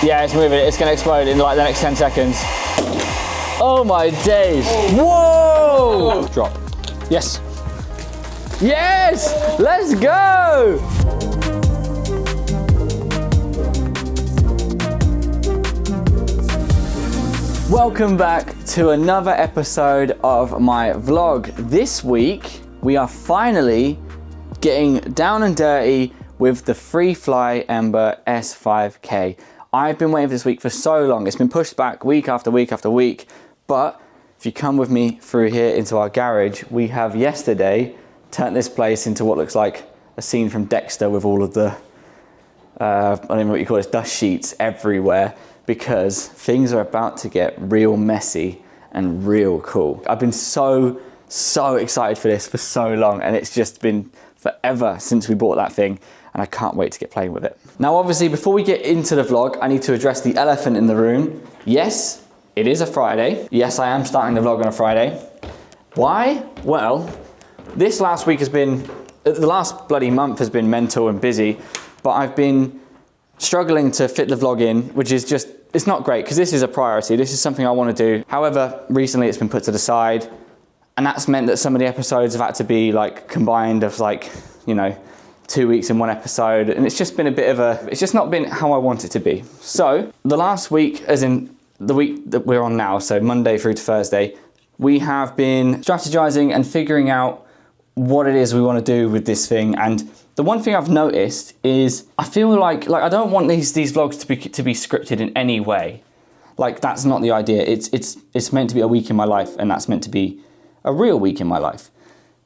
Yeah, it's moving. It's going to explode in like the next 10 seconds. Oh my days. Whoa! Drop. Yes. Yes! Let's go! Welcome back to another episode of my vlog. This week, we are finally getting down and dirty with the Freefly Ember S5K. I've been waiting for this week for so long. It's been pushed back week after week after week, but if you come with me through here into our garage, we have yesterday turned this place into what looks like a scene from Dexter with all of the, I don't know what you call it, dust sheets everywhere, because things are about to get real messy and real cool. I've been so excited for this for so long, and it's just been forever since we bought that thing, and I can't wait to get playing with it. Now, obviously, before we get into the vlog, I need to address the elephant in the room. Yes, it is a Friday. Yes, I am starting the vlog on a Friday. Why? Well, this last week has been, the last bloody month has been mental and busy, but I've been struggling to fit the vlog in, which is just, it's not great because this is a priority. This is something I want to do. However, recently it's been put to the side, and that's meant that some of the episodes have had to be like combined of like, you know, 2 weeks in one episode, and it's just been a bit of a, it's just not been how I want it to be. So the last week, as in the week that we're on now, so Monday through to Thursday, we have been strategizing and figuring out what it is we want to do with this thing. And the one thing I've noticed is I feel like I don't want these vlogs to be scripted in any way. Like, that's not the idea. It's meant to be a week in my life, and that's meant to be a real week in my life.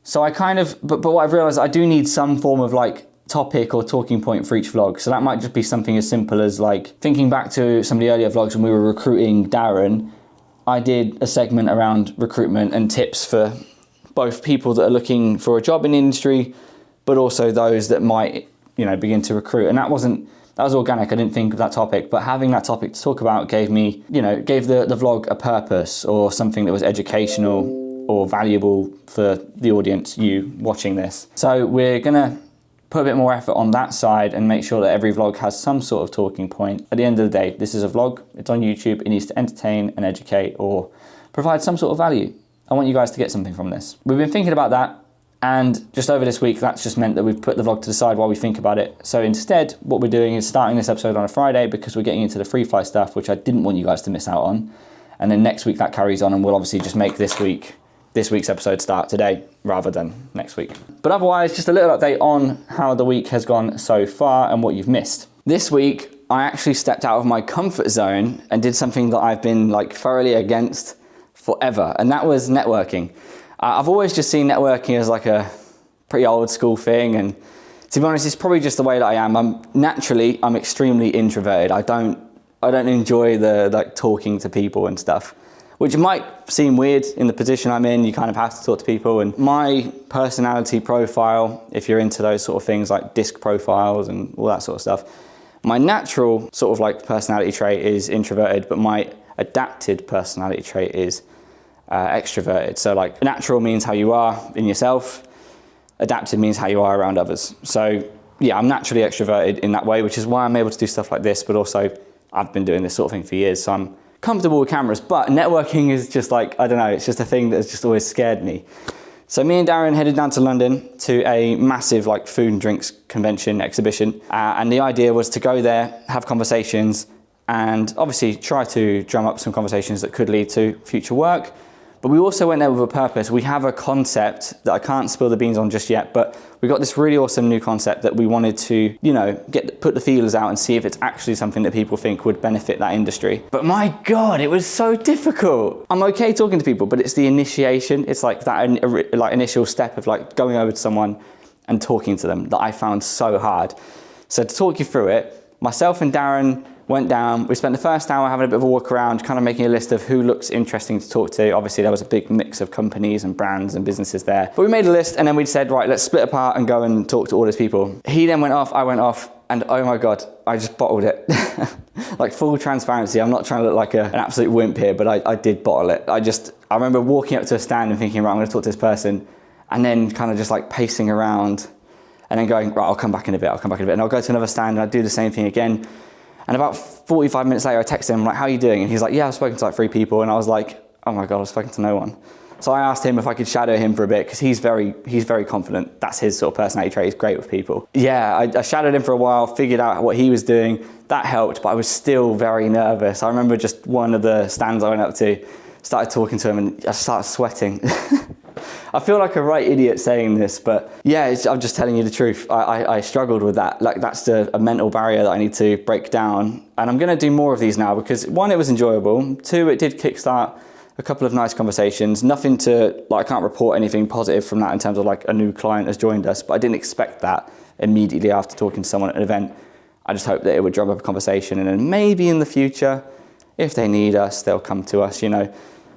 So I kind of, but what I've realized, I do need some form of like topic or talking point for each vlog. So that might just be something as simple as like thinking back to some of the earlier vlogs when we were recruiting Darren. I did a segment around recruitment and tips for both people that are looking for a job in the industry, but also those that might, you know, begin to recruit. And that was organic. I didn't think of that topic, but having that topic to talk about gave me, you know, gave the vlog a purpose or something that was educational or valuable for the audience, you watching this. So we're gonna put a bit more effort on that side and make sure that every vlog has some sort of talking point. At the end of the day, this is a vlog, it's on YouTube, it needs to entertain and educate or provide some sort of value. I want you guys to get something from this. We've been thinking about that, and just over this week, that's just meant that we've put the vlog to the side while we think about it. So instead, what we're doing is starting this episode on a Friday because we're getting into the Freefly stuff, which I didn't want you guys to miss out on. And then next week that carries on, and we'll obviously just make this week's episode start today rather than next week. But otherwise, just a little update on how the week has gone so far and what you've missed. This week, I actually stepped out of my comfort zone and did something that I've been like thoroughly against forever, and that was networking. I've always just seen networking as like a pretty old school thing, and to be honest, it's probably just the way that I am. I'm extremely introverted. I don't enjoy the like talking to people and stuff, which might seem weird in the position I'm in. You kind of have to talk to people, and my personality profile, if you're into those sort of things like disc profiles and all that sort of stuff, my natural sort of like personality trait is introverted, but my adapted personality trait is extroverted. So like natural means how you are in yourself, adapted means how you are around others. So yeah, I'm naturally extroverted in that way, which is why I'm able to do stuff like this, but also I've been doing this sort of thing for years, so I'm comfortable with cameras. But networking is just like, I don't know, it's just a thing that's just always scared me. So me and Darren headed down to London to a massive like food and drinks convention exhibition, and the idea was to go there, have conversations, and obviously try to drum up some conversations that could lead to future work. But we also went there with a purpose. We have a concept that I can't spill the beans on just yet, but we got this really awesome new concept that we wanted to, you know, put the feelers out and see if it's actually something that people think would benefit that industry. But my God, it was so difficult. I'm okay talking to people, but it's the initiation. It's like that like initial step of like going over to someone and talking to them that I found so hard. So to talk you through it, myself and Darren went down. We spent the first hour having a bit of a walk around, kind of making a list of who looks interesting to talk to. Obviously, there was a big mix of companies and brands and businesses there. But we made a list, and then we said, right, let's split apart and go and talk to all these people. He then went off, I went off, and oh my God, I just bottled it. Like full transparency, I'm not trying to look like an absolute wimp here, but I did bottle it. I remember walking up to a stand and thinking, right, I'm gonna talk to this person, and then kind of just like pacing around, and then going, right, I'll come back in a bit, and I'll go to another stand, and I'll do the same thing again. And about 45 minutes later, I texted him, like, how are you doing? And he's like, yeah, I've spoken to like 3 people. And I was like, oh my God, I've spoken to no one. So I asked him if I could shadow him for a bit, because he's very confident. That's his sort of personality trait. He's great with people. Yeah, I shadowed him for a while, figured out what he was doing. That helped, but I was still very nervous. I remember just one of the stands I went up to, started talking to him, and I started sweating. I feel like a right idiot saying this, but yeah, I'm just telling you the truth. I struggled with that. Like, that's a mental barrier that I need to break down. And I'm gonna do more of these now because 1, it was enjoyable. 2, it did kickstart a couple of nice conversations. Nothing to, like, I can't report anything positive from that in terms of like a new client has joined us, but I didn't expect that immediately after talking to someone at an event. I just hoped that it would drum up a conversation, and then maybe in the future, if they need us, they'll come to us, you know,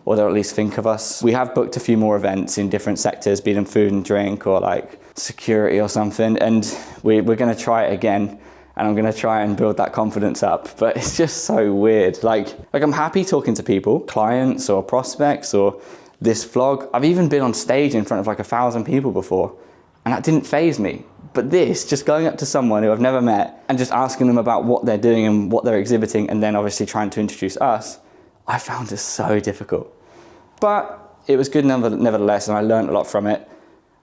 or they'll at least think of us. We have booked a few more events in different sectors, be them food and drink or like security or something, and we're gonna try it again. And I'm gonna try and build that confidence up, but it's just so weird. Like I'm happy talking to people, clients or prospects or this vlog. I've even been on stage in front of like 1,000 people before, and that didn't faze me. But this, just going up to someone who I've never met and just asking them about what they're doing and what they're exhibiting, and then obviously trying to introduce us, I found it so difficult. But it was good nevertheless, and I learned a lot from it.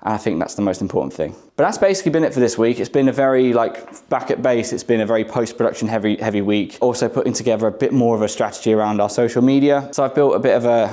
And I think that's the most important thing. But that's basically been it for this week. It's been a very, like, back at base, it's been a very post-production heavy week. Also putting together a bit more of a strategy around our social media. So I've built a bit of a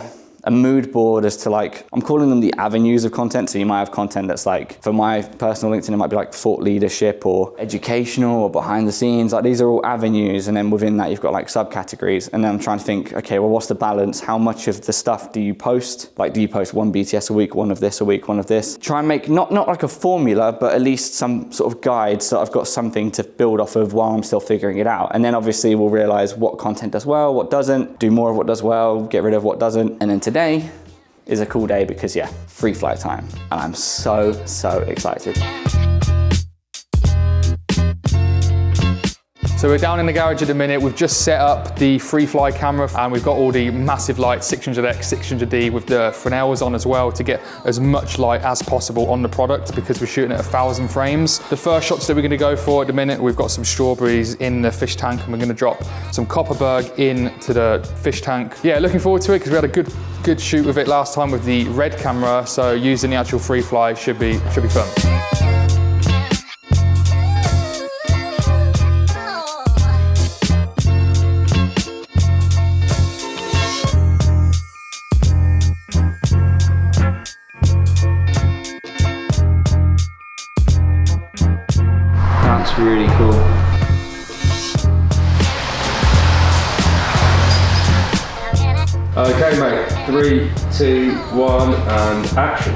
mood board as to, like, I'm calling them the avenues of content. So you might have content that's like, for my personal LinkedIn, it might be like thought leadership or educational or behind the scenes. Like, these are all avenues. And then within that, you've got like subcategories. And then I'm trying to think, okay, well, what's the balance? How much of the stuff do you post? Like, do you post 1 BTS a week, 1 of this a week, 1 of this? Try and make not like a formula, but at least some sort of guide so I've got something to build off of while I'm still figuring it out. And then obviously we'll realize what content does well, what doesn't, do more of what does well, get rid of what doesn't. And then today is a cool day because, yeah, free flight time. And I'm so excited. So we're down in the garage at the minute. We've just set up the Freefly camera, and we've got all the massive lights, 600X, 600D with the Fresnels on as well to get as much light as possible on the product because we're shooting at 1,000 frames. The first shots that we're gonna go for at the minute, we've got some strawberries in the fish tank, and we're gonna drop some Copperberg into the fish tank. Yeah, looking forward to it because we had a good shoot with it last time with the red camera, so using the actual Freefly should be fun. That's really cool. Okay, mate. 3, 2, 1, and action.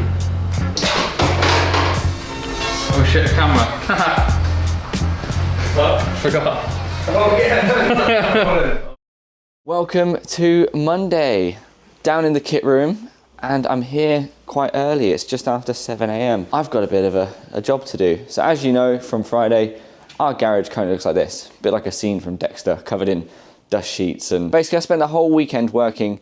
Oh shit, a camera. What? Forgot. Oh yeah. Welcome to Monday, down in the kit room, and I'm here quite early. It's just after 7 AM. I've got a bit of a job to do. So as you know from Friday, our garage kind of looks like this, a bit like a scene from Dexter, covered in dust sheets. And basically I spent the whole weekend working,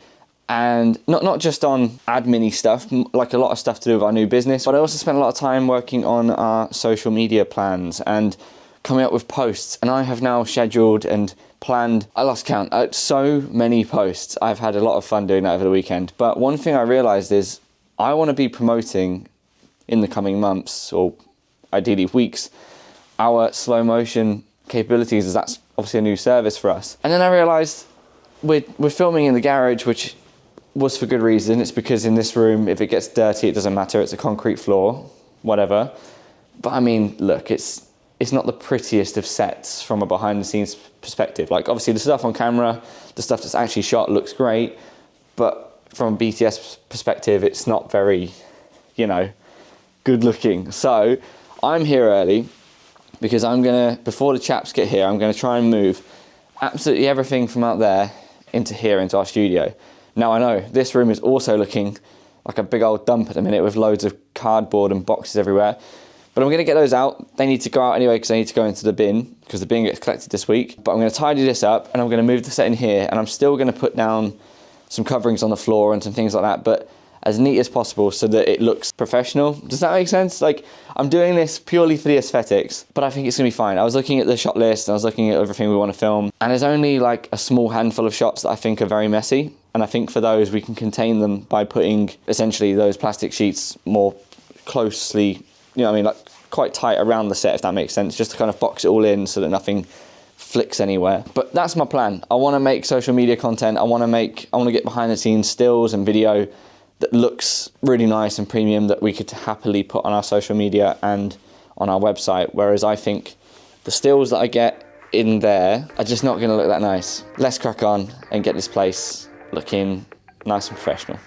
and not just on admin-y stuff, like a lot of stuff to do with our new business, but I also spent a lot of time working on our social media plans and coming up with posts. And I have now scheduled and planned, I lost count, so many posts. I've had a lot of fun doing that over the weekend. But one thing I realized is I want to be promoting in the coming months, or ideally weeks, our slow motion capabilities, as that's obviously a new service for us. And then I realized we're filming in the garage, which was for good reason. It's because in this room, if it gets dirty, it doesn't matter. It's a concrete floor, whatever. But I mean, look, it's not the prettiest of sets from a behind the scenes perspective. Like, obviously the stuff on camera, the stuff that's actually shot looks great, but from a BTS perspective, it's not very, you know, good looking. So I'm here early because I'm gonna, before the chaps get here, I'm gonna try and move absolutely everything from out there into here, into our studio. Now I know this room is also looking like a big old dump at the minute with loads of cardboard and boxes everywhere. But I'm gonna get those out. They need to go out anyway because they need to go into the bin because the bin gets collected this week. But I'm gonna tidy this up and I'm gonna move the set in here, and I'm still gonna put down some coverings on the floor and some things like that. But as neat as possible so that it looks professional. Does that make sense? Like, I'm doing this purely for the aesthetics, but I think it's gonna be fine. I was looking at the shot list and I was looking at everything we want to film, and there's only like a small handful of shots that I think are very messy. And I think for those, we can contain them by putting essentially those plastic sheets more closely, you know what I mean, like quite tight around the set, if that makes sense, just to kind of box it all in so that nothing flicks anywhere. But that's my plan. I want to make social media content. I want to get behind the scenes stills and video that looks really nice and premium that we could happily put on our social media and on our website. Whereas I think the stills that I get in there are just not going to look that nice. Let's crack on and get this place looking nice and professional.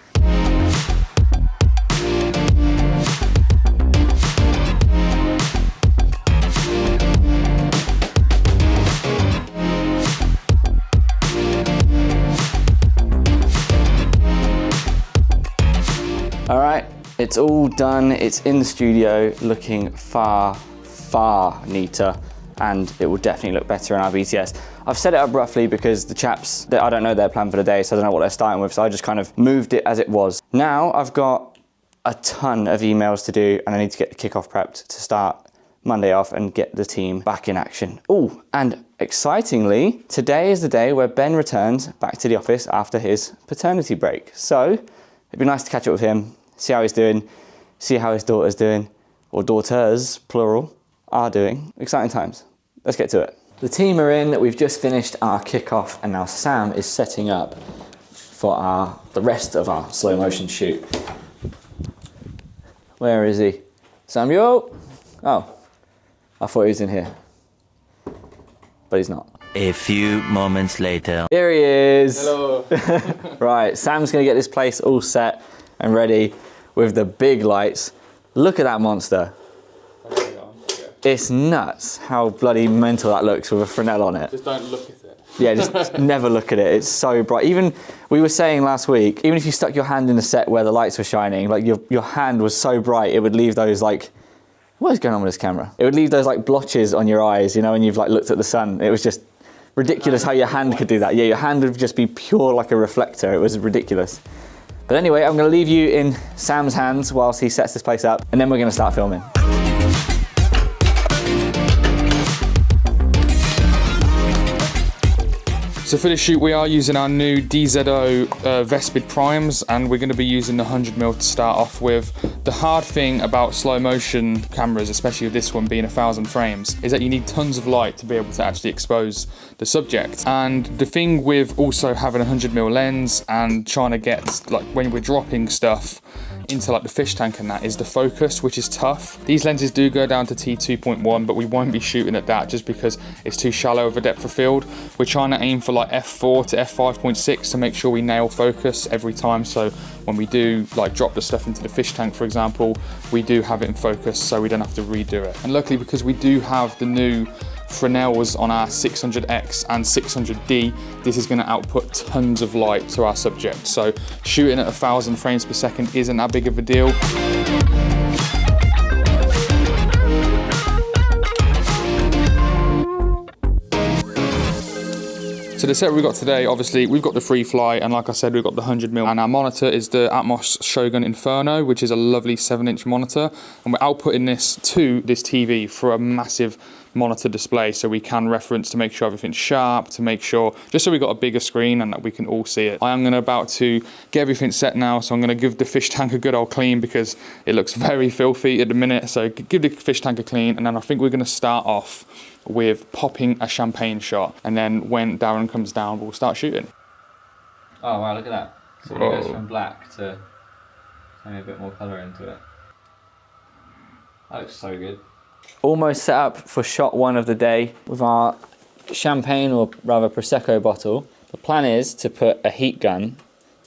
All right, it's all done. It's in the studio, looking far, far neater, and it will definitely look better in our BTS. I've set it up roughly because the chaps, I don't know their plan for the day, so I don't know what they're starting with, so I just kind of moved it as it was. Now I've got a ton of emails to do, and I need to get the kickoff prepped to start Monday off and get the team back in action. Oh, and excitingly, today is the day where Ben returns back to the office after his paternity break. So it'd be nice to catch up with him, see how he's doing, see how his daughter's doing, or daughters, plural, are doing. Exciting times. Let's get to it. The team are in, we've just finished our kickoff, and now Sam is setting up for the rest of our slow motion shoot. Where is he? Samuel? Oh, I thought he was in here, but he's not. A few moments later. Here he is. Hello. Right, Sam's gonna get this place all set and ready with the big lights. Look at that monster. It's nuts how bloody mental that looks with a Fresnel on it. Just don't look at it. Yeah, just never look at it. It's so bright. Even, we were saying last week, even if you stuck your hand in the set where the lights were shining, like your hand was so bright, it would leave those like, what is going on with this camera? It would leave those like blotches on your eyes, you know, when you've like looked at the sun. It was just ridiculous how your hand could do that. Yeah, your hand would just be pure like a reflector. It was ridiculous. But anyway, I'm gonna leave you in Sam's hands whilst he sets this place up, and then we're gonna start filming. So for this shoot, we are using our new DZO Vespid primes, and we're going to be using the 100mm to start off with. The hard thing about slow motion cameras, especially with this one being 1000 frames, is that you need tons of light to be able to actually expose the subject. And the thing with also having a 100mm lens and trying to get, like when we're dropping stuff into like the fish tank and that, is the focus, which is tough. These lenses do go down to T2.1, but we won't be shooting at that just because it's too shallow of a depth of field. We're trying to aim for like f4 to f5.6 to make sure we nail focus every time, so when we do like drop the stuff into the fish tank, for example, we do have it in focus so we don't have to redo it. And luckily, because we do have the new Fresnels on our 600X and 600D, this is going to output tons of light to our subject. So shooting at 1000 frames per second isn't that big of a deal. So the set we've got today, obviously we've got the Freefly, and like I said, we've got the 100mm, and our monitor is the Atmos Shogun Inferno, which is a lovely 7-inch monitor, and we're outputting this to this TV for a massive monitor display, so we can reference to make sure everything's sharp, to make sure, just so we've got a bigger screen and that we can all see it. I am about to get everything set now, so I'm going to give the fish tank a good old clean because it looks very filthy at the minute, so give the fish tank a clean, and then I think we're going to start off with popping a champagne shot, and then when Darren comes down, we'll start shooting. Oh wow, look at that. So it goes from black to maybe a bit more colour into it. That looks so good. Almost set up for shot one of the day with our champagne, or rather Prosecco bottle. The plan is to put a heat gun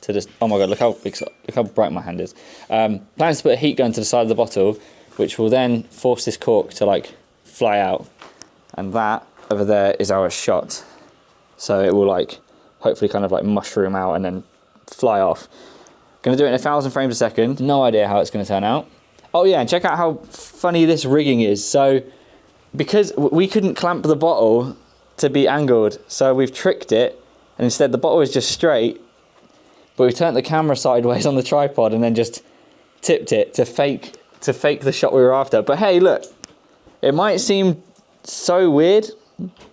to this, oh my god, look how bright my hand is. Plan is to put a heat gun to the side of the bottle, which will then force this cork to like fly out. And that over there is our shot. So it will like hopefully kind of like mushroom out and then fly off. Gonna do it in 1000 frames a second. No idea how it's gonna turn out. Oh yeah, and check out how funny this rigging is. So because we couldn't clamp the bottle to be angled, so we've tricked it, and instead the bottle is just straight. but we turned the camera sideways on the tripod and then just tipped it to fake the shot we were after. But hey, look, it might seem so weird,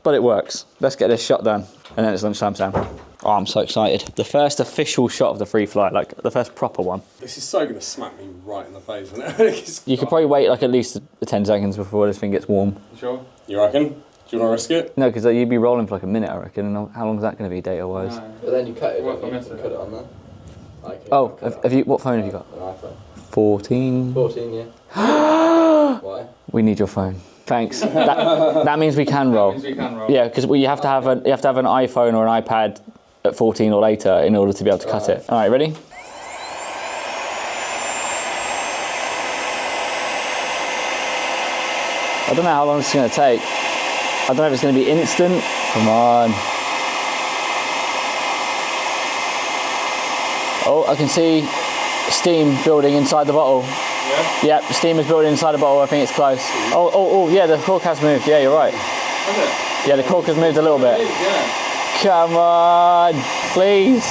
but it works. Let's get this shot done. And then it's lunchtime, Sam. Oh, I'm so excited. The first official shot of the Freefly, like the first proper one. This is so gonna smack me right in the face, isn't it? You could probably wait like at least 10 seconds before this thing gets warm. Sure. You reckon? Do you want to risk it? No, because you'd be rolling for like a minute, I reckon. And how long is that going to be data-wise? No. But then you cut it, What don't you? if I miss it? Cut it on there. Like, Oh, have you? What phone have you got? An iPhone. 14. 14, yeah. Why? We need your phone. Thanks. That means we can roll. We can roll. Yeah, because you have to have an iPhone or an iPad at 14 or later in order to be able to cut it. All right, ready? I don't know how long this is going to take. I don't know if it's going to be instant. Come on. Oh, I can see steam building inside the bottle. Yeah? Yep, steam is building inside the bottle. I think it's close. Oh, yeah, the cork has moved. Yeah, you're right. Has it? Yeah, the cork has moved a little bit. Yeah. Come on, please.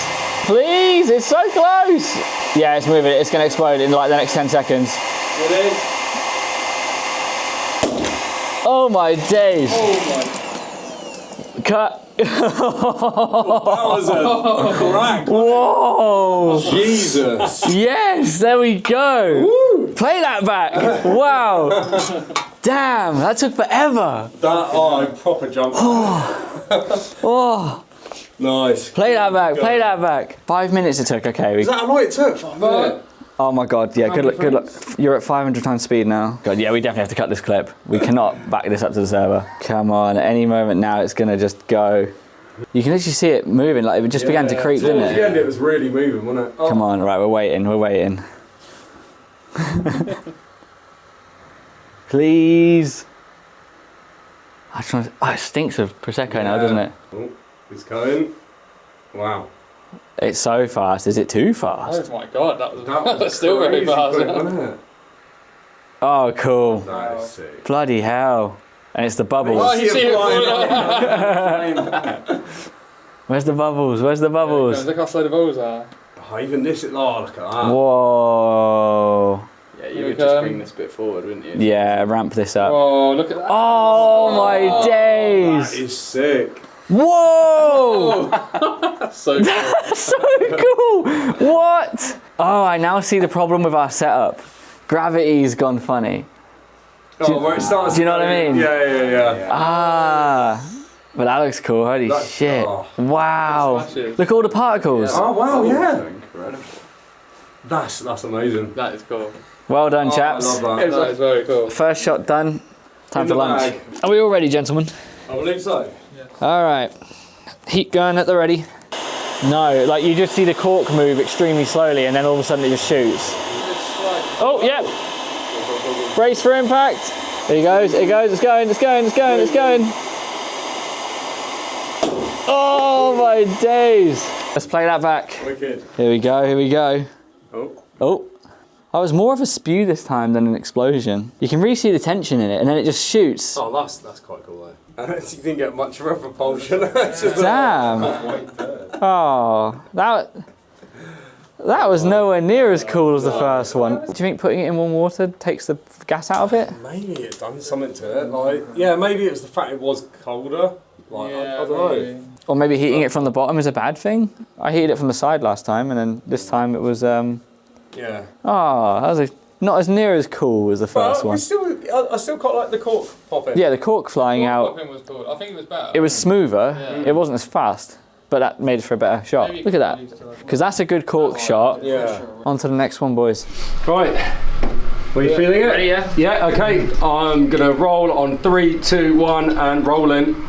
Please, it's so close. Yeah, it's moving. It's going to explode in like the next 10 seconds. It is. Oh my days. Oh my. Cut. That was a crack. Whoa. Jesus. Yes, there we go. Woo. Play that back. Wow. Damn, that took forever. I proper jumped. Oh, Nice. play that back. Play that back. 5 minutes it took. Okay. Is that how long it took? 5 minutes. Oh my god. Yeah. Good luck. You're at 500 times speed now. God. Yeah. We definitely have to cut this clip. We cannot back this up to the server. Come on. At any moment now, it's gonna just go. You can literally see it moving. Like it just began to creep, didn't Towards the end, it? it was really moving, wasn't it? Oh. Come on. Right. We're waiting. We're waiting. Please. It stinks of Prosecco now, doesn't it? Oh, it's going. Wow. It's so fast. Is it too fast? Oh my god, that That was still very crazy fast. quick, wasn't it? Oh, cool. That is sick. Bloody hell. And it's the bubbles. Oh, you see it flying Where's the bubbles? Where's the bubbles? Look how slow the balls are. Oh, even this, look at that. Whoa. Yeah, you Here would we just go. bring this bit forward, wouldn't you? Yeah, ramp this up. Oh, look at that. Oh my That days. is sick. Whoa. So cool. That's so cool. What? Oh, I now see the problem with our setup. Gravity's gone funny. Where it starts. do you know what I mean? Yeah. Ah. But that looks cool. Holy That's- shit. oh. Wow. Smashes. Look at all the particles. Oh wow, yeah. Incredible. That's amazing. That is cool. Well done, Oh, chaps. I love that. That is very cool. First shot done. Time In for the lunch. bag. Are we all ready, gentlemen? I believe so. All right. Heat gun at the ready. No, like you just see the cork move extremely slowly and then all of a sudden it just shoots. Oh, yeah. Brace for impact. There he goes, it goes, it's going. Oh my days. Let's play that back. Wicked. Here we go. Oh. Oh. I was more of a spew this time than an explosion. You can really see the tension in it and then it just shoots. Oh, that's quite cool though. I don't think you didn't get much of a propulsion. It's just Damn. Oh, that was nowhere near as cool as the first one. Do you think putting it in warm water takes the gas out of it? Maybe it done something to it. Like, yeah, maybe it was the fact it was colder. Like, I don't know. Or maybe heating it from the bottom is a bad thing? I heated it from the side last time and then this time it was, Yeah. that was not as near as cool as the first one. I still quite like the cork popping. Yeah, the cork flying out, Popping was cool. I think it was better. it was smoother, Yeah. it wasn't as fast, but that made it for a better shot. Maybe Look at that, because that's a good cork shot. Yeah. On to the next one, boys. Right. Are you feeling it? Ready, yeah? Yeah, okay. I'm gonna roll on 3, 2, 1 and rolling.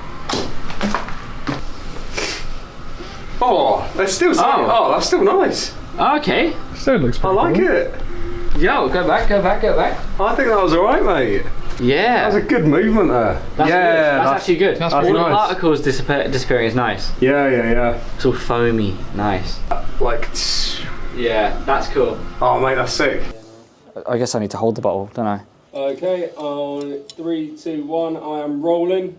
Oh, that's still that's still nice. Okay. Still looks I like it. Yo, go back. I think that was alright, mate. Yeah. That was a good movement there. That's yeah, good. That's actually good. that's All pretty the nice. particles disappearing is nice. Yeah. It's all foamy. Nice. Like, Yeah, that's cool. oh mate, that's sick. I guess I need to hold the bottle, don't I? Okay, on 3, 2, 1, I am rolling.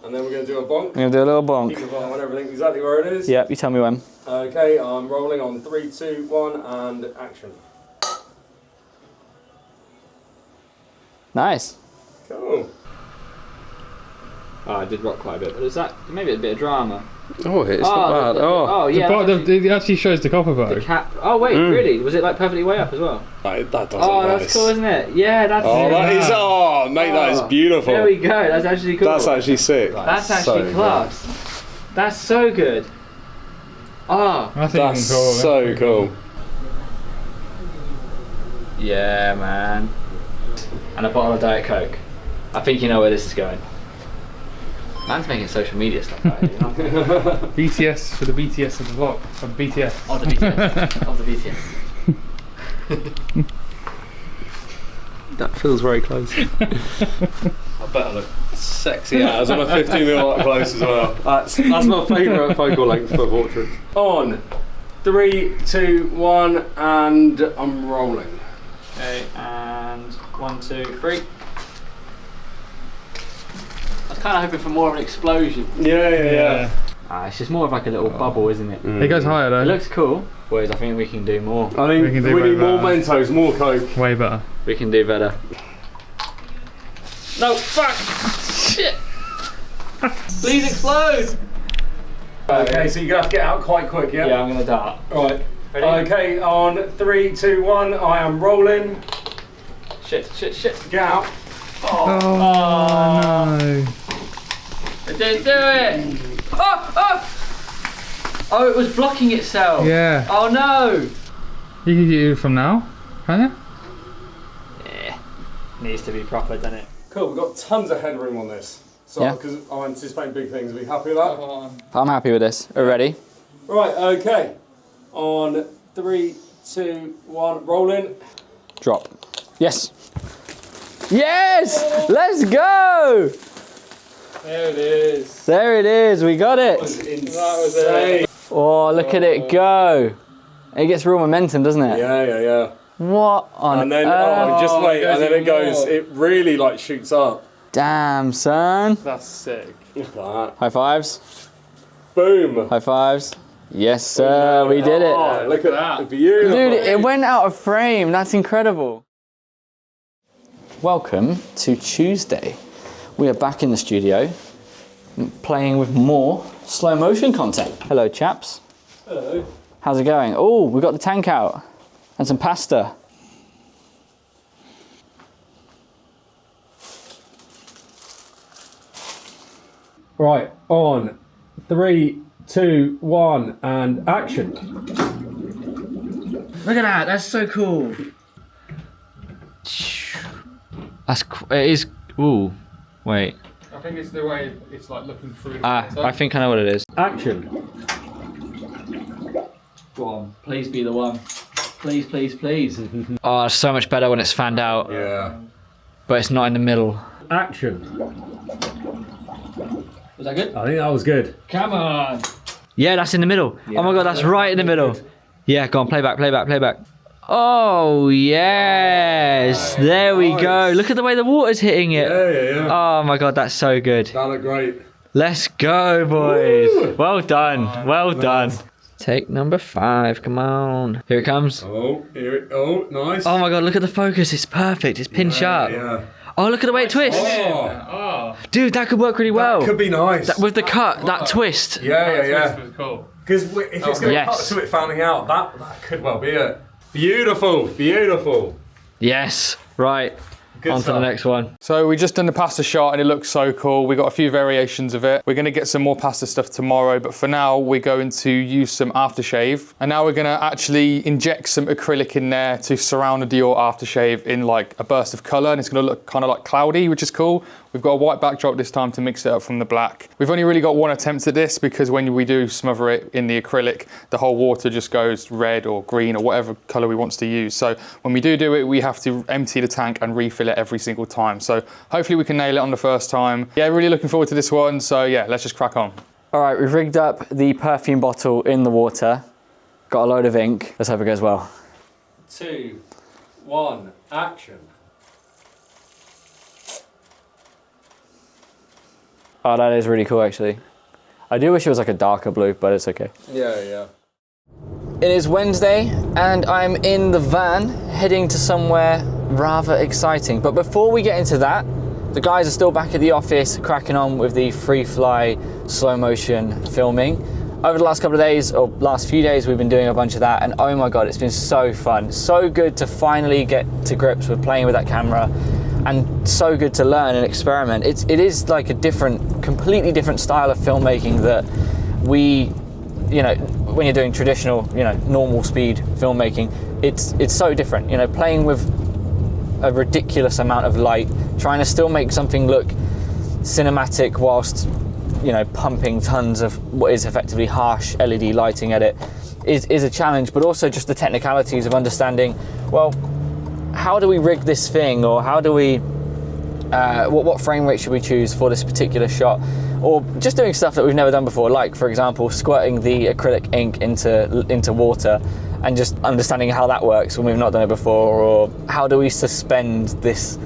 And then we're going to do a bonk. I'm going to do a little bonk. Keep the volume on everything exactly where it is. Yep, you tell me when. Okay, I'm rolling on 3, 2, 1, and action. Nice. Cool. Oh, I did rock quite a bit, but is that maybe a bit of drama? Oh, it's not bad. Oh, yeah. It actually shows the copper The bug. cap. Oh wait, really? Was it like perfectly way up as well? That doesn't That's cool, isn't it? Yeah, that's. Oh, that is. Oh, mate, that is beautiful. There we go. That's actually cool. That's actually sick. That's actually class. That's so good. Oh, That's so cool. yeah, man. And a bottle of Diet Coke. I think you know where this is going. Man's making social media stuff out here, you know? BTS for the BTS of the vlog. Of BTS. Of the BTS. Of the BTS. That feels very close. I better look sexy as on a 50mm up close as well. That's my favourite focal length for portraits. On 3, 2, 1, and I'm rolling. Okay, and 1, 2, 3. I was kind of hoping for more of an explosion. Yeah. It's just more of like a little bubble, isn't it? It goes higher though. It looks cool. Whereas I think we can do more. I think we need more Mentos, more Coke. Way better. We can do better. No, fuck! Shit! Please explode! Okay, so you're going to have to get out quite quick, yeah? Yeah, I'm going to dart. Right. Ready? Okay, on 3, 2, 1, I am rolling. Shit. Get out. Oh no. It didn't do it! Oh, it was blocking itself. Yeah. Oh no! You can do it from now, can't you? Yeah. Needs to be proper, doesn't it? Cool, we've got tons of headroom on this. So, Yeah. because I'm anticipating big things. Are we happy with that? I'm happy with this. Are you ready? Right, okay. On 3, 2, 1, rolling. Drop. Yes. Yes! Let's go! There it is. There it is. We got it. That was it. Oh, look at it go. It gets real momentum, doesn't it? Yeah. What on And then, earth? just wait, and then it goes, it really like shoots up. Damn, son. That's sick. Look at that. High fives. Boom. High fives. Yes, sir. We did it. Oh, look at that. Beautiful. Dude, it went out of frame. That's incredible. Welcome to Tuesday. We are back in the studio playing with more slow motion content. Hello, chaps. Hello. How's it going? Oh, we got the tank out and some pasta. Right, on 3, 2, 1, and action. Look at that. That's so cool. It is. Ooh. Wait. I think it's the way it's like looking through. I think I know what it is. Action. Go on. Please be the one. Please. Oh, it's so much better when it's fanned out. Yeah. But it's not in the middle. Action. Was that good? I think that was good. Come on. Yeah, that's in the middle. Oh my god, that's right in the middle. Yeah, go on, play back. Oh, yes. There we go. Look at the way the water's hitting it. Yeah. Oh my god, that's so good. That looked great. Let's go, boys. Woo. Well done. Well done. Take number 5. Come on. Here it comes. Oh, nice. Oh my god, look at the focus. It's perfect. It's pin sharp. Yeah. Oh, look at the way it twists. Oh, Dude, that could work really well. could be nice. With the cut, that twist. Yeah. Cool. Because if it's going to cut to it fanning out, that could well be it. Beautiful. Yes. Right. On to the next one. So we just done the pasta shot and it looks so cool. We got a few variations of it. We're gonna get some more pasta stuff tomorrow, but for now we're going to use some aftershave. And now we're gonna actually inject some acrylic in there to surround the Dior aftershave in like a burst of color, and it's gonna look kind of like cloudy, which is cool. We've got a white backdrop this time to mix it up from the black. We've only really got one attempt at this because when we do smother it in the acrylic, the whole water just goes red or green or whatever color we want to use. So when we do it, we have to empty the tank and refill it every single time. So hopefully we can nail it on the first time. Yeah, really looking forward to this one. So yeah, let's just crack on. All right, we've rigged up the perfume bottle in the water. Got a load of ink. Let's hope it goes well. 2, 1, action. Oh, that is really cool, actually. I do wish it was like a darker blue, but it's okay. Yeah. It is Wednesday, and I'm in the van heading to somewhere rather exciting. But before we get into that, the guys are still back at the office cracking on with the Freefly slow motion filming. Over the last couple of days, or last few days, we've been doing a bunch of that, and oh my god, it's been so fun. So good to finally get to grips with playing with that camera, and so good to learn and experiment. It is like a completely different style of filmmaking that we, you know, when you're doing traditional, you know, normal speed filmmaking, it's so different. You know, playing with a ridiculous amount of light, trying to still make something look cinematic whilst, you know, pumping tons of what is effectively harsh LED lighting at it is a challenge, but also just the technicalities of understanding, well, how do we rig this thing, or how do we, what frame rate should we choose for this particular shot, or just doing stuff that we've never done before, like for example squirting the acrylic ink into water and just understanding how that works when we've not done it before, or how do we suspend this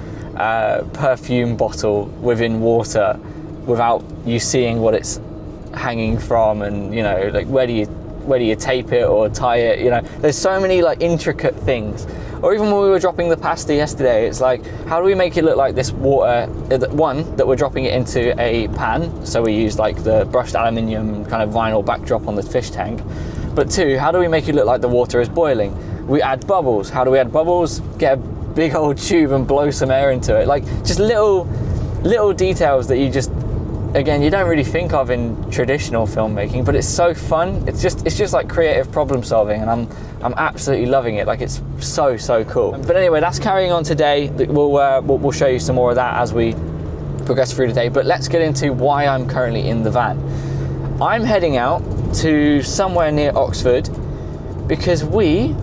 perfume bottle within water without you seeing what it's hanging from, and you know, like where do you tape it or tie it, you know, there's so many like intricate things. Or even when we were dropping the pasta yesterday, it's like, how do we make it look like this water, one, that we're dropping it into a pan, so we use like the brushed aluminium kind of vinyl backdrop on the fish tank, but two, how do we make it look like the water is boiling? We add bubbles. How do we add bubbles? Get a big old tube and blow some air into it. Like just little details that you just, again, you don't really think of in traditional filmmaking, but it's so fun. It's just like creative problem solving, and I'm absolutely loving it. Like it's so cool. But anyway, that's carrying on today. We'll show you some more of that as we progress through the day. But let's get into why I'm currently in the van. I'm heading out to somewhere near Oxford because we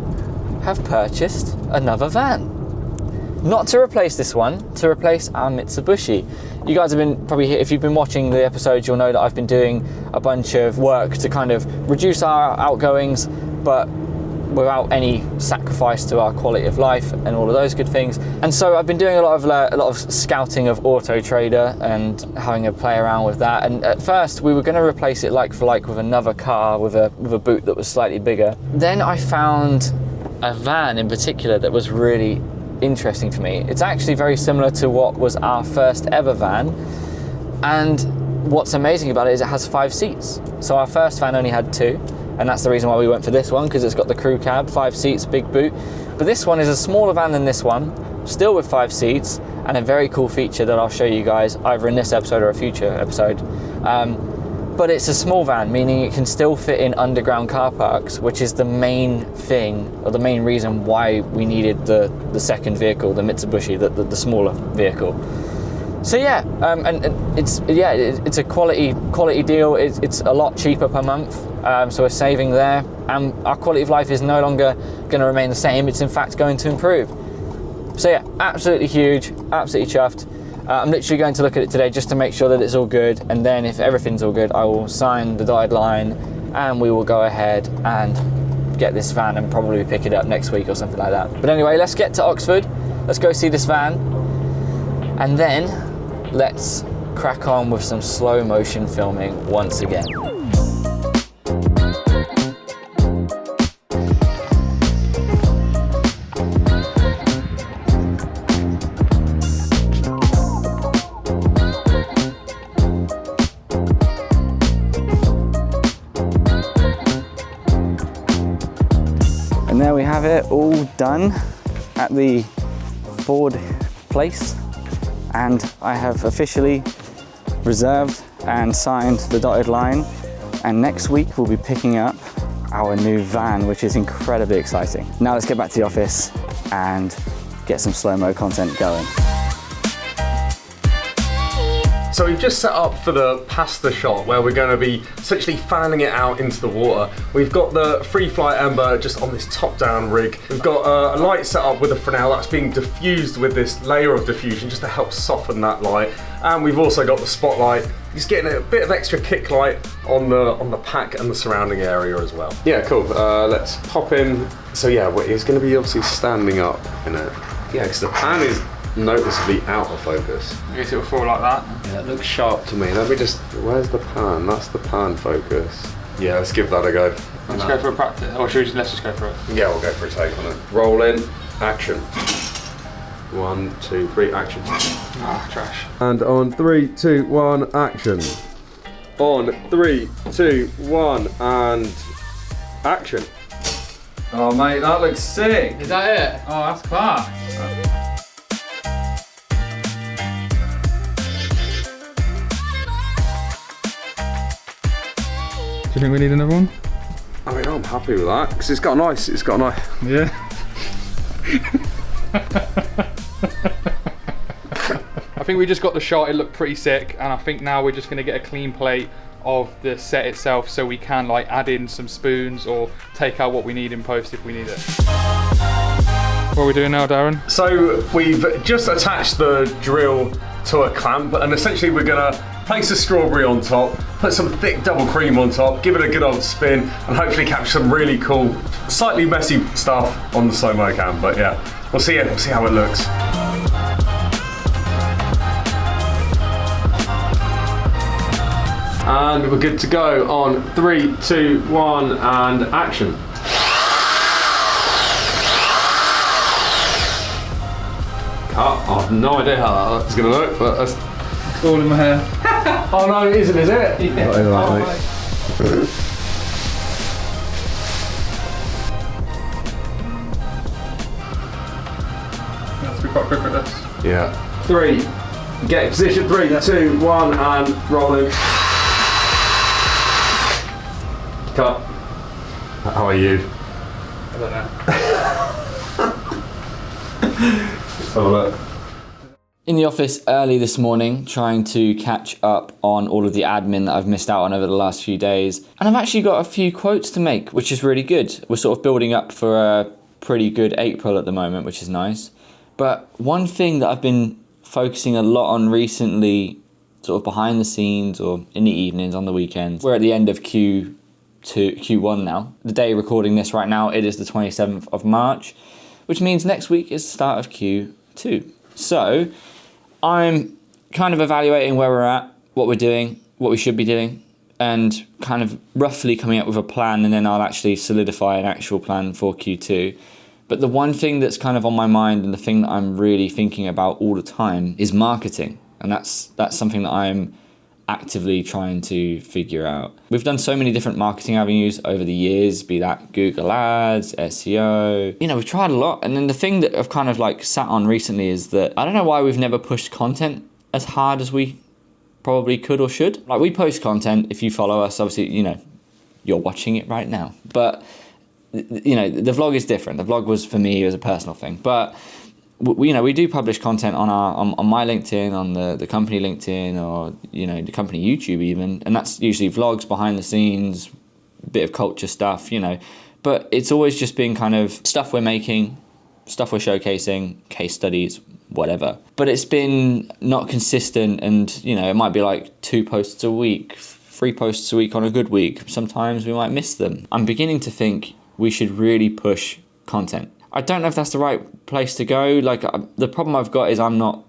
have purchased another van. Not to replace this one, to replace our Mitsubishi. You guys have been probably, if you've been watching the episodes, you'll know that I've been doing a bunch of work to kind of reduce our outgoings, but without any sacrifice to our quality of life and all of those good things. And so I've been doing a lot of scouting of Auto Trader and having a play around with that. And at first we were going to replace it like for like with another car with a boot that was slightly bigger. Then I found a van in particular that was really interesting to me. It's actually very similar to what was our first ever van, and what's amazing about it is it has 5 seats. So our first van only had 2, and that's the reason why we went for this one, because it's got the crew cab, 5 seats, big boot. But this one is a smaller van than this one, still with 5 seats, and a very cool feature that I'll show you guys either in this episode or a future episode. But it's a small van, meaning it can still fit in underground car parks, which is the main thing, or the main reason why we needed the second vehicle, the Mitsubishi, the smaller vehicle. So yeah, and it's a quality deal. It's a lot cheaper per month, so we're saving there, and our quality of life is no longer going to remain the same. It's in fact going to improve. So yeah, absolutely huge, absolutely chuffed. I'm literally going to look at it today just to make sure that it's all good, and then if everything's all good, I will sign the dotted line and we will go ahead and get this van and probably pick it up next week or something like that. But anyway, let's get to Oxford, let's go see this van, and then let's crack on with some slow motion filming once again. And there we have it, all done at the Ford place, and I have officially reserved and signed the dotted line, and next week we'll be picking up our new van, which is incredibly exciting. Now let's get back to the office and get some slow-mo content going. So we've just set up for the pasta shot where we're going to be essentially fanning it out into the water. We've got the Freefly Ember just on this top-down rig. We've got a light set up with a Fresnel that's being diffused with this layer of diffusion just to help soften that light. And we've also got the spotlight, just getting a bit of extra kick light on the pack and the surrounding area as well. Yeah, cool. Let's pop in. So yeah, it's going to be obviously standing up in it. Yeah, because the pan is noticeably out of focus. I guess it'll fall like that. Yeah, it looks sharp to me. Let me just, where's the pan? That's the pan focus. Yeah, let's give that a go. Let's go for a practice. Or should we let's just go for it? Yeah, we'll go for a take on it. Roll in, action. 1, 2, 3, action. Ah, trash. And on 3, 2, 1, action. On 3, 2, 1, and action. Oh mate, that looks sick. Is that it? Oh, that's class. Do you think we need another one? I mean, I'm happy with that because it's got a nice. Yeah. I think we just got the shot, it looked pretty sick, and I think now we're just going to get a clean plate of the set itself so we can like add in some spoons or take out what we need in post if we need it. What are we doing now, Darren? So we've just attached the drill to a clamp, and essentially we're going to place a strawberry on top, put some thick double cream on top, give it a good old spin, and hopefully capture some really cool, slightly messy stuff on the slow-mo cam. But yeah, we'll see how it looks. And we're good to go on 3, 2, 1, and action. I have no idea how that's going to look, but that's... It's all in my hair. Oh no, it isn't, is it? Yeah. Not even that, mate. Let's be quite quick with this. Yeah. 3, get in position, 3, 2, 1, and roll in. Cut. How are you? I don't know. Let's have a look. In the office early this morning, trying to catch up on all of the admin that I've missed out on over the last few days. And I've actually got a few quotes to make, which is really good. We're sort of building up for a pretty good April at the moment, which is nice. But one thing that I've been focusing a lot on recently, sort of behind the scenes or in the evenings, on the weekends, we're at the end of Q1 now. The day recording this right now, it is the 27th of March, which means next week is the start of Q2. So I'm kind of evaluating where we're at, what we're doing, what we should be doing, and kind of roughly coming up with a plan, and then I'll actually solidify an actual plan for Q2. But the one thing that's kind of on my mind and the thing that I'm really thinking about all the time is marketing. And that's something that I'm actively trying to figure out. We've done so many different marketing avenues over the years, be that Google Ads, SEO. You know, we've tried a lot. And then the thing that I've kind of like sat on recently is that I don't know why we've never pushed content as hard as we probably could or should. Like, we post content. If you follow us, obviously, you know, you're watching it right now. But, you know, the vlog is different. The vlog was, for me, it was a personal thing. But we do publish content on my LinkedIn, on the company LinkedIn, or the company YouTube even, and that's usually vlogs, behind the scenes, bit of culture stuff, but it's always just been kind of stuff we're making, stuff we're showcasing, case studies, whatever. But it's been not consistent, and it might be like 2 posts a week, 3 posts a week on a good week. Sometimes we might miss them. I'm beginning to think we should really push content. I don't know if that's the right place to go. Like, the problem I've got is I'm not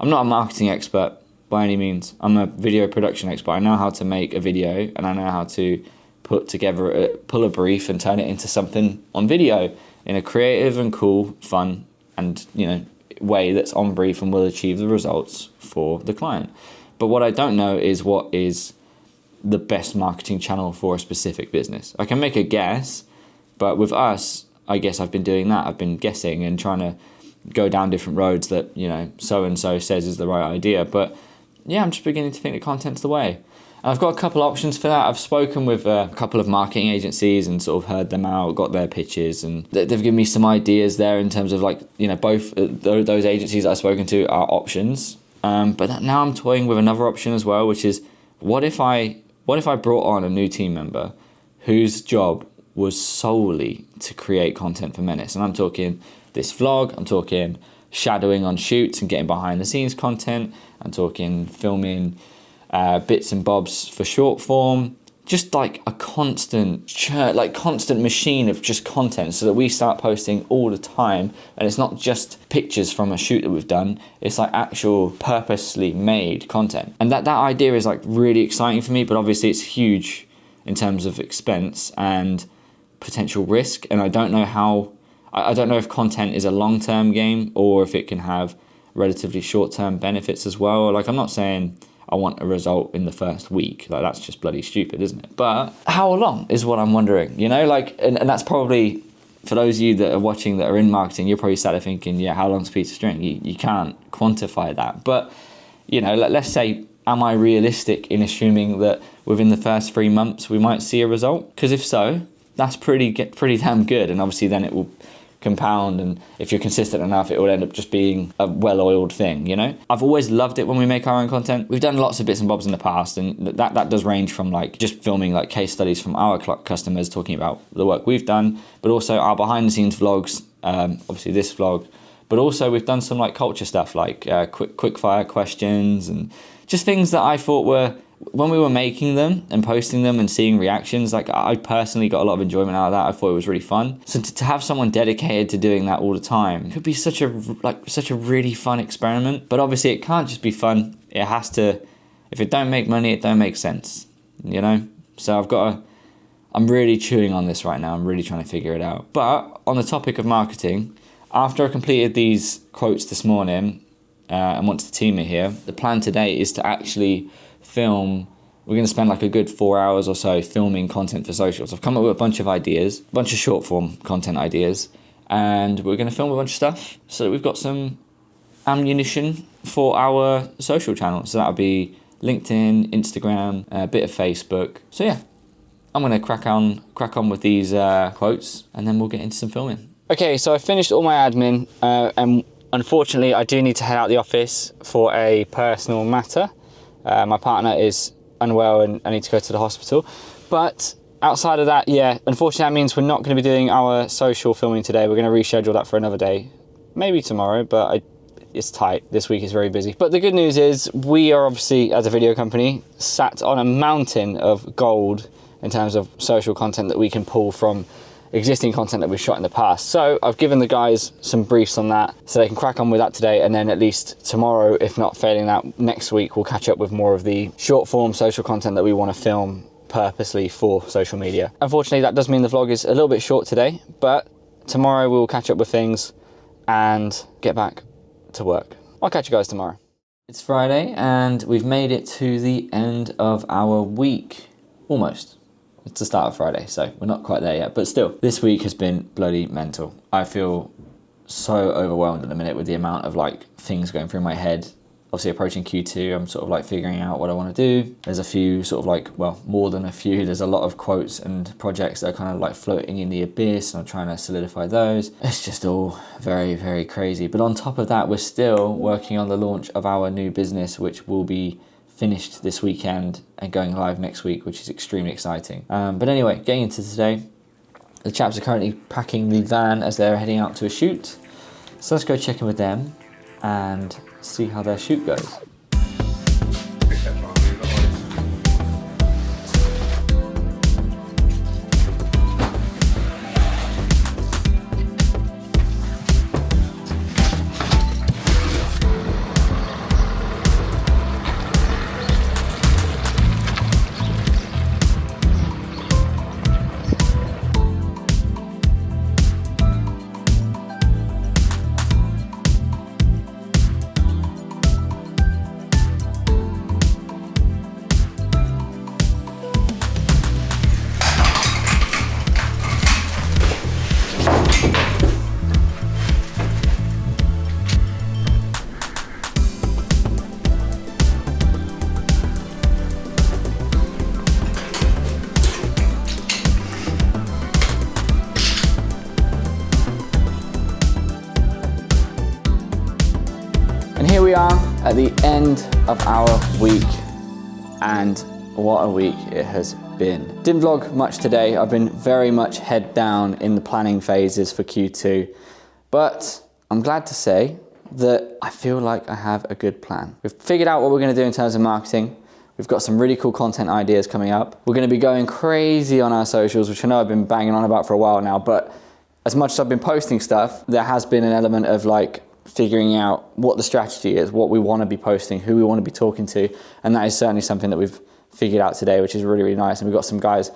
a marketing expert by any means. I'm a video production expert. I know how to make a video, and I know how to pull a brief and turn it into something on video in a creative and cool, fun, and way that's on brief and will achieve the results for the client. But what I don't know is what is the best marketing channel for a specific business. I can make a guess, but with us, I guess I've been doing that. I've been guessing and trying to go down different roads that, so-and-so says is the right idea. But yeah, I'm just beginning to think that content's the way. And I've got a couple options for that. I've spoken with a couple of marketing agencies and sort of heard them out, got their pitches, and they've given me some ideas there in terms of both those agencies that I've spoken to are options. But now I'm toying with another option as well, which is what if I brought on a new team member whose job was solely to create content for Menace. And I'm talking this vlog, I'm talking shadowing on shoots and getting behind the scenes content, I'm talking filming bits and bobs for short form, just like a constant constant machine of just content, so that we start posting all the time, and it's not just pictures from a shoot that we've done, it's like actual purposely made content. And that idea is like really exciting for me, but obviously it's huge in terms of expense and potential risk, and I don't know if content is a long-term game or if it can have relatively short-term benefits as well. Like, I'm not saying I want a result in the first week, like that's just bloody stupid, isn't it? But how long is what I'm wondering, you know, like, and that's probably, for those of you that are watching that are in marketing, you're probably sat there thinking, yeah, how long's a piece of string? You can't quantify that. But, you know, let's say, am I realistic in assuming that within the first 3 months we might see a result? Because if so, that's pretty damn good, and obviously then it will compound, and if you're consistent enough, it will end up just being a well-oiled thing, you know? I've always loved it when we make our own content. We've done lots of bits and bobs in the past, and that does range from like just filming like case studies from our customers talking about the work we've done, but also our behind-the-scenes vlogs, obviously this vlog, but also we've done some like culture stuff, like quick fire questions, and just things that I thought were, when we were making them and posting them and seeing reactions, like I personally got a lot of enjoyment out of that. I thought it was really fun. So to have someone dedicated to doing that all the time could be such a really fun experiment. But obviously it can't just be fun. It has to, if it don't make money, it don't make sense, you know? So I'm really chewing on this right now. I'm really trying to figure it out. But on the topic of marketing, after I completed these quotes this morning, and once the team are here, the plan today is to actually film. We're going to spend like a good 4 hours or so filming content for socials. I've come up with a bunch of ideas, a bunch of short form content ideas, and we're going to film a bunch of stuff so that we've got some ammunition for our social channels. So that'll be LinkedIn, Instagram, a bit of Facebook. So yeah, I'm going to crack on with these quotes, and then we'll get into some filming. Okay, so I finished all my admin, and unfortunately I do need to head out the office for a personal matter. My partner is unwell and I need to go to the hospital. But outside of that, yeah, unfortunately that means we're not going to be doing our social filming today. We're going to reschedule that for another day, maybe tomorrow, but it's tight. This week is very busy. But the good news is we are obviously, as a video company, sat on a mountain of gold in terms of social content that we can pull from existing content that we've shot in the past. So I've given the guys some briefs on that so they can crack on with that today, and then at least tomorrow, if not failing that, next week we'll catch up with more of the short form social content that we want to film purposely for social media. Unfortunately, that does mean the vlog is a little bit short today, but tomorrow we'll catch up with things and get back to work. I'll catch you guys tomorrow. It's Friday and we've made it to the end of our week. Almost. It's the start of Friday, so we're not quite there yet, but still, this week has been bloody mental. I feel so overwhelmed at the minute with the amount of like things going through my head. Obviously approaching Q2, I'm sort of like figuring out what I want to do. There's a few sort of like, well, more than a few. There's a lot of quotes and projects that are kind of like floating in the abyss, and I'm trying to solidify those. It's just all very, very crazy. But on top of that, we're still working on the launch of our new business, which will be finished this weekend and going live next week, which is extremely exciting. But anyway, getting into today, the chaps are currently packing the van as they're heading out to a shoot. So let's go check in with them and see how their shoot goes. Here we are at the end of our week, and what a week it has been. Didn't vlog much today. I've been very much head down in the planning phases for Q2, but I'm glad to say that I feel like I have a good plan. We've figured out what we're going to do in terms of marketing. We've got some really cool content ideas coming up. We're going to be going crazy on our socials, which I know I've been banging on about for a while now, but as much as I've been posting stuff, there has been an element of like figuring out what the strategy is, what we want to be posting, who we want to be talking to, and that is certainly something that we've figured out today, which is really, really nice. And we've got some guys,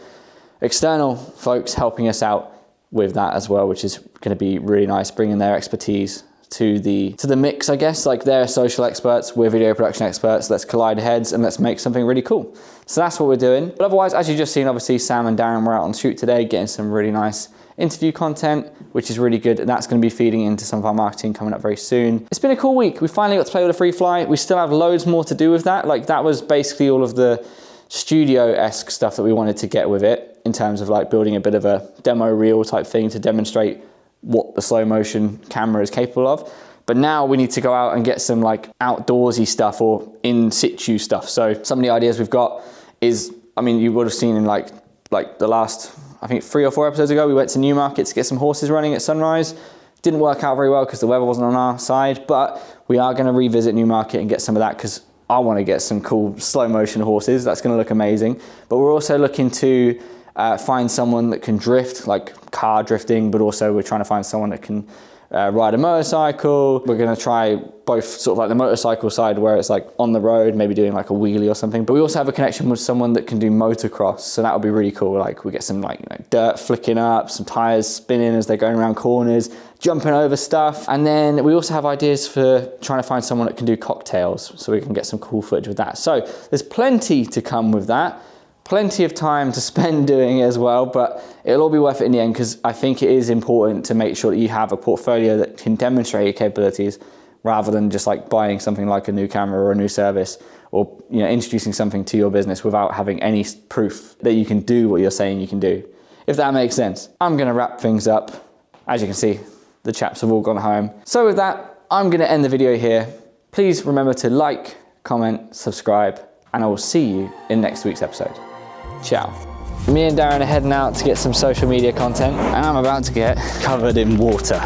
external folks, helping us out with that as well, which is going to be really nice, bringing their expertise to the mix, I guess. Like, they're social experts, we're video production experts. Let's collide heads and let's make something really cool. So that's what we're doing. But otherwise, as you've just seen, obviously Sam and Darren were out on shoot today, getting some really nice interview content, which is really good. And that's going to be feeding into some of our marketing coming up very soon. It's been a cool week. We finally got to play with the Freefly. We still have loads more to do with that. Like, that was basically all of the studio-esque stuff that we wanted to get with it, in terms of like building a bit of a demo reel type thing to demonstrate what the slow motion camera is capable of. But now we need to go out and get some like outdoorsy stuff or in situ stuff. So some of the ideas we've got is, I mean, you would have seen in like the last, I think 3 or 4 episodes ago, we went to Newmarket to get some horses running at sunrise. Didn't work out very well because the weather wasn't on our side, but we are going to revisit Newmarket and get some of that because I want to get some cool slow motion horses. That's going to look amazing. But we're also looking to find someone that can drift, like car drifting, but also we're trying to find someone that can ride a motorcycle. We're going to try both sort of like the motorcycle side where it's like on the road, maybe doing like a wheelie or something. But we also have a connection with someone that can do motocross. So that would be really cool. Like, we get some like, you know, dirt flicking up, some tires spinning as they're going around corners, jumping over stuff. And then we also have ideas for trying to find someone that can do cocktails, so we can get some cool footage with that. So there's plenty to come with that. Plenty of time to spend doing it as well, but it'll all be worth it in the end, because I think it is important to make sure that you have a portfolio that can demonstrate your capabilities, rather than just like buying something like a new camera or a new service, or, you know, introducing something to your business without having any proof that you can do what you're saying you can do, if that makes sense. I'm gonna wrap things up. As you can see, the chaps have all gone home. So with that, I'm gonna end the video here. Please remember to like, comment, subscribe, and I will see you in next week's episode. Ciao. Me and Darren are heading out to get some social media content, and I'm about to get covered in water.